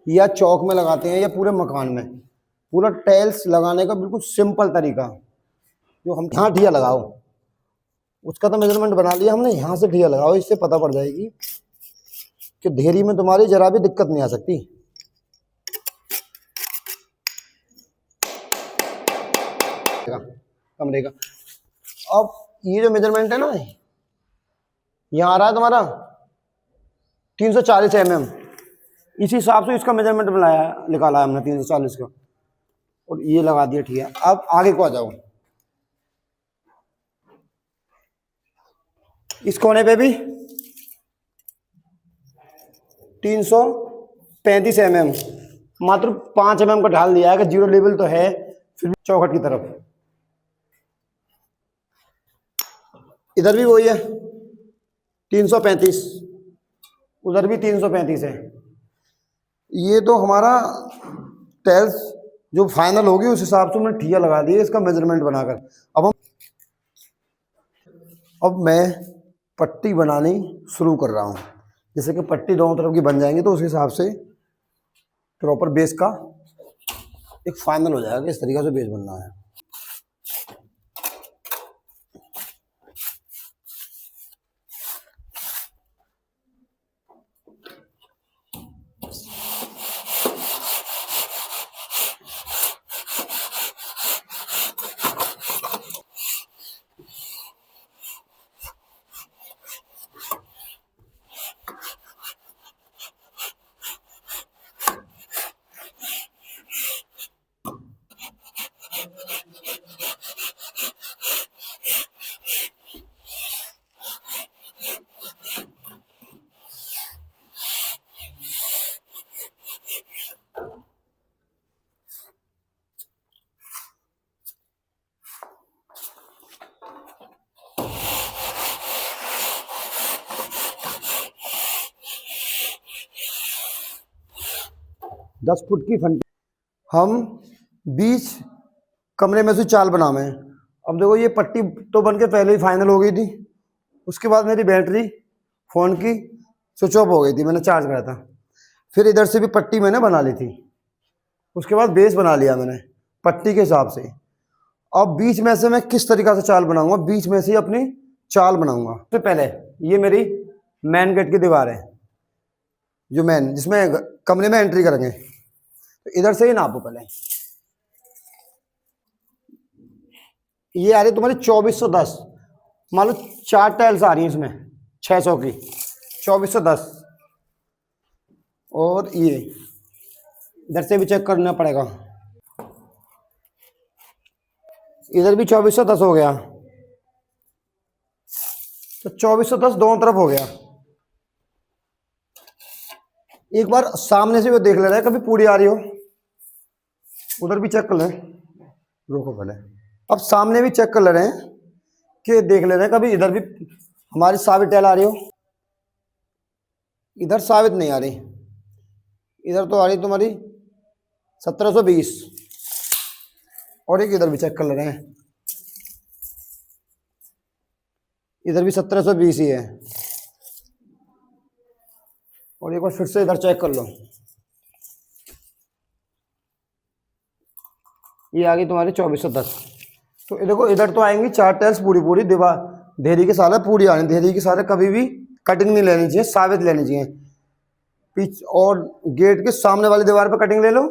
या चौक में लगाते हैं या पूरे मकान में, पूरा टाइल्स लगाने का बिल्कुल सिंपल तरीका जो हम यहाँ ठिया लगाओ, उसका तो मेजरमेंट बना लिया हमने, यहाँ से ठिया लगाओ, इससे पता पड़ जाएगी कि ढेरी में तुम्हारी जरा भी दिक्कत नहीं आ सकती। कमरे का अब ये जो मेजरमेंट है ना, यहाँ आ रहा है तुम्हारा 340 mm, इसी हिसाब से इसका मेजरमेंट बनाया निकाला है हमने 340 का, और ये लगा दिया। ठीक है, अब आगे को आ जाओ। इस कोने पे भी 335 mm, मात्र 5 mm का ढाल दिया है कि जीरो लेवल तो है फिर भी चौखट की तरफ। इधर भी वही है 335, उधर भी 335 है। ये तो हमारा टाइल्स जो फाइनल होगी उस हिसाब से मैंने ठिया लगा दी है इसका मेजरमेंट बनाकर। अब मैं पट्टी बनानी शुरू कर रहा हूँ। जैसे कि पट्टी दोनों तरफ की बन जाएंगी तो उस हिसाब से प्रॉपर बेस का एक फाइनल हो जाएगा कि इस तरीके से बेस बनना है। 10 फुट की फंटी हम 20 कमरे में से चाल बनावे हैं। अब देखो ये पट्टी तो बन के पहले ही फाइनल हो गई थी, उसके बाद मेरी बैटरी फ़ोन की स्विच ऑफ हो गई थी, मैंने चार्ज करा था। फिर इधर से भी पट्टी मैंने बना ली थी, उसके बाद बेस बना लिया मैंने पट्टी के हिसाब से। अब बीच में से मैं किस तरीक़ा से चाल बनाऊंगा, बीच में से अपनी चाल बनाऊंगा। तो पहले ये मेरी मेन गेट की दीवार है, जो मेन जिसमें कमरे में एंट्री करेंगे, तो इधर से ही नापो पहले। ये आ रही तुम्हारी 2410, मान लो 4 टाइल्स आ रही हैं इसमें 600 की, 2410। और ये इधर से भी चेक करना पड़ेगा, इधर भी 2410 हो गया, तो 2410 दोनों तरफ हो गया। एक बार सामने से वो देख ले रहा है, कभी पूरी आ रही हो, उधर भी चेक कर ले, रोको पहले। अब सामने भी चेक कर ले रहे हैं कि देख ले रहे हैं कभी इधर भी हमारी साबित टाइल आ रही हो। इधर साबित नहीं आ रही, इधर तो आ रही तुम्हारी 1720, और एक इधर भी चेक कर ले रहे हैं, इधर भी 1720 ही है। और एक बार फिर से इधर चेक कर लो, ये आ गई तुम्हारी 2410। तो देखो इधर तो आएंगी 4 टाइल्स पूरी दीवार, धेरी के सारे पूरी आनी, धेरी के सारे कभी भी कटिंग नहीं लेनी चाहिए, साबित लेनी चाहिए। पीछ और गेट के सामने वाली दीवार पे कटिंग ले लो,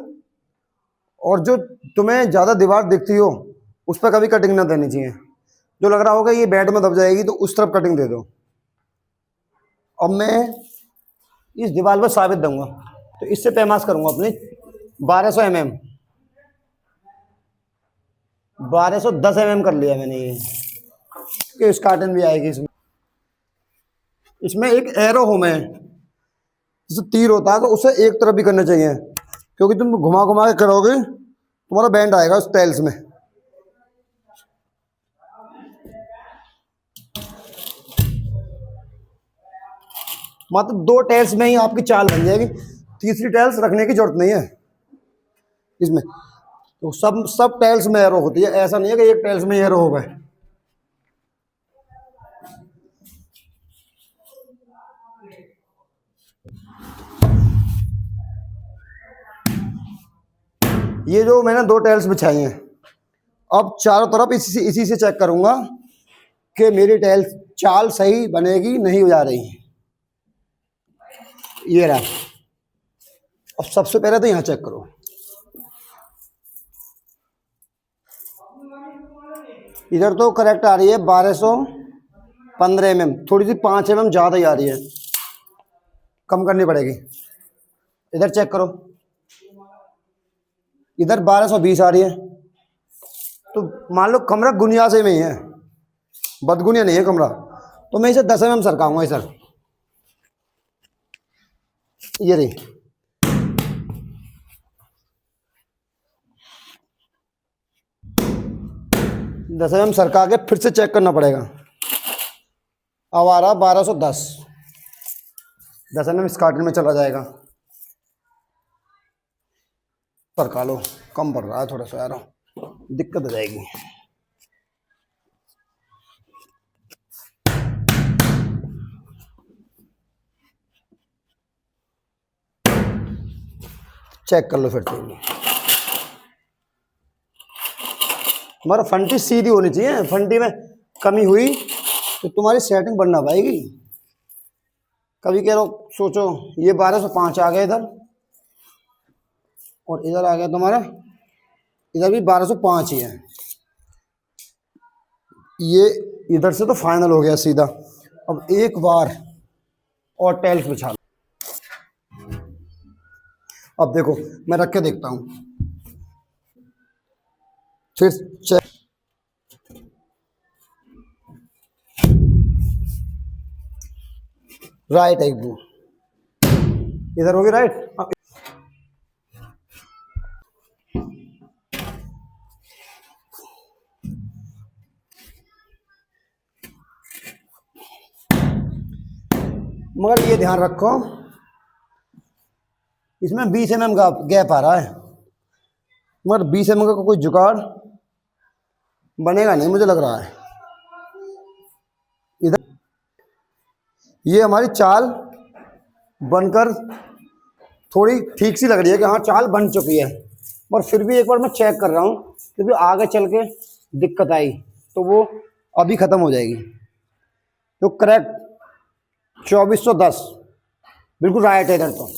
और जो तुम्हें ज़्यादा दीवार दिखती हो उस पर कभी कटिंग ना देनी चाहिए। जो लग रहा होगा ये बेड में दब जाएगी तो उस तरफ कटिंग दे दो। अब मैं इस दीवार पर साबित दूंगा, तो इससे पैमाश करूंगा अपनी 1200 mm, 1210 mm कर लिया मैंने ये, कि इस कार्टन भी आएगी इसमें। इसमें एक एरो होम है, जैसे तीर होता है तो उसे एक तरफ भी करना चाहिए, क्योंकि तुम घुमा घुमा के करोगे तुम्हारा बैंड आएगा उस टाइल्स में। मात्र 2 टाइल्स में ही आपकी चाल बन जाएगी, तीसरी टाइल्स रखने की जरूरत नहीं है इसमें। तो सब टाइल्स में एरो होती है, ऐसा नहीं है कि एक टाइल्स में एरो होगा। ये जो मैंने 2 टाइल्स बिछाई हैं, अब चारों तरफ इसी से चेक करूंगा कि मेरी टाइल्स चाल सही बनेगी नहीं हो जा रही। ये रहा। अब सबसे पहले तो यहाँ चेक करो, इधर तो करेक्ट आ रही है 1215 mm, थोड़ी सी 5 mm ज़्यादा ही आ रही है, कम करनी पड़ेगी। इधर चेक करो, इधर 1220 आ रही है। तो मान लो कमरा गुनियासे में ही है, बदगुनिया नहीं है कमरा, तो मैं इसे 10 mm सरकाऊंगा सर। ये रही, 10 mm सरका के फिर से चेक करना पड़ेगा। अब आ रहा 1210, 10 mm इस कार्टन में चला जाएगा। सरका लो, कम पड़ रहा है थोड़ा सा यार, दिक्कत हो जाएगी। चेक कर लो फिर से। हमारा फंटी सीधी होनी चाहिए, फंटी में कमी हुई तो तुम्हारी सेटिंग बढ़ ना पाएगी। कभी कह लो सोचो ये 1205 आ गया इधर, और इधर आ गया तुम्हारा, इधर भी 1205 ही है। ये इधर से तो फाइनल हो गया सीधा। अब एक बार और टाइल्स बिछा लो। अब देखो मैं रख के देखता हूँ, फिर चेक। राइट है, इधर होगी राइट। मगर ये ध्यान रखो, इसमें 20 mm का गैप आ रहा है, मगर 20 mm का कोई जुगाड़ बनेगा नहीं मुझे लग रहा है। इधर ये हमारी चाल बनकर थोड़ी ठीक सी लग रही है कि हाँ चाल बन चुकी है, पर फिर भी एक बार मैं चेक कर रहा हूँ, क्योंकि आगे चल के दिक्कत आई तो वो अभी ख़त्म हो जाएगी। तो करेक्ट 2410 बिल्कुल राइट है इधर। तो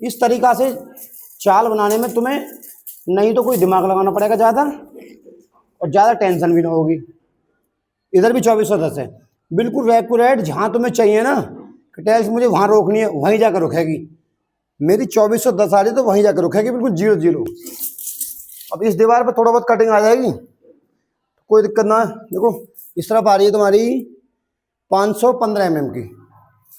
इस तरीक़ा से चाल बनाने में तुम्हें नहीं तो कोई दिमाग लगाना पड़ेगा ज़्यादा, और ज़्यादा टेंशन भी ना होगी। इधर भी 2410 है, बिल्कुल एक्यूरेट। जहाँ तुम्हें चाहिए ना कि टाइल्स मुझे वहाँ रोकनी है, वहीं जाकर रुकेगी। मेरी 2410 आ रही तो वहीं जाकर रुकेगी, बिल्कुल 0-0। अब इस दीवार पर थोड़ा बहुत कटिंग आ जाएगी, कोई दिक्कत ना है। देखो इस तरफ आ रही है तुम्हारी 515 mm की,